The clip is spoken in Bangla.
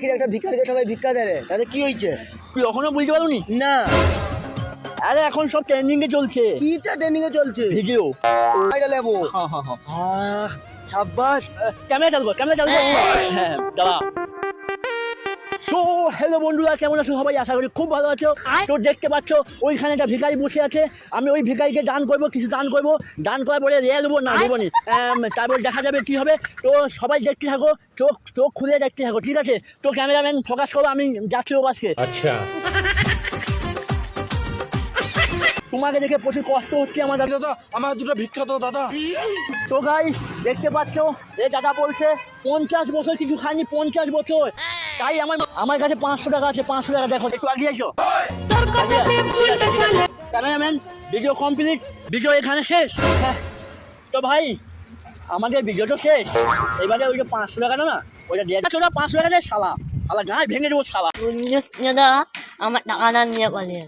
নাকি একটা ভিক্ষারিকে সবাই ভিক্ষা দেয় রে, তাতে কি হয়েছে? তুই এখনো বুঝতে পারোনি? না। আরে এখন সব ট্রেন্ডিং এ চলছে। কিটা ট্রেন্ডিং এ চলছে? ভিডিও। এটা লেবো। সাব্বাস। ক্যামেরা চালু কর, ক্যামেরা চালু কর। হ্যাঁ দাঁড়া। তো হ্যালো বন্ধুরা, কেমন আছো সবাই? আশা করি খুব ভালো আছো। তো দেখতে পাচ্ছ ওইখানে একটা ভিখারি বসে আছে। আমি ওই ভিখারিকে দান করবো, কিছু দান করবো। দান করার পরে রেয়া দেবো না দেবো নি, তারপর দেখা যাবে কি হবে। তো সবাই দেখতে থাকো, চোখ চোখ খুলে দেখতে থাকো, ঠিক আছে? তো ক্যামেরাম্যান ফোকাস করো, আমি যাচ্ছি ও বাসকে। আচ্ছা, তোমাকে দেখে প্রচুর কষ্ট হচ্ছে আমার দাদা। দাদা আমার দুটো ভিক্ষা তো দাদা। তো গাইস দেখতে পাচ্ছ, এ দাদা বলছে 50 বছর কিছু খায়নি, 50 বছর। তাই আমার কাছে 500 টাকা আছে, 500 টাকা দেখো, একটু আগিয়ে এসো। ক্যামেরাম্যান ভিডিও কমপ্লিট, ভিডিও এখানে শেষ। তো ভাই আমাদের ভিডিও তো শেষ, এবারে ওই যে 500 টাকাটা না, ওইটা দিয়ে চলো। 500 টাকা দিয়ে শালা শালা গায়ে ভেঙে দেবো শালা। দাদা আমার টাকাটা নিয়ে পালিয়ে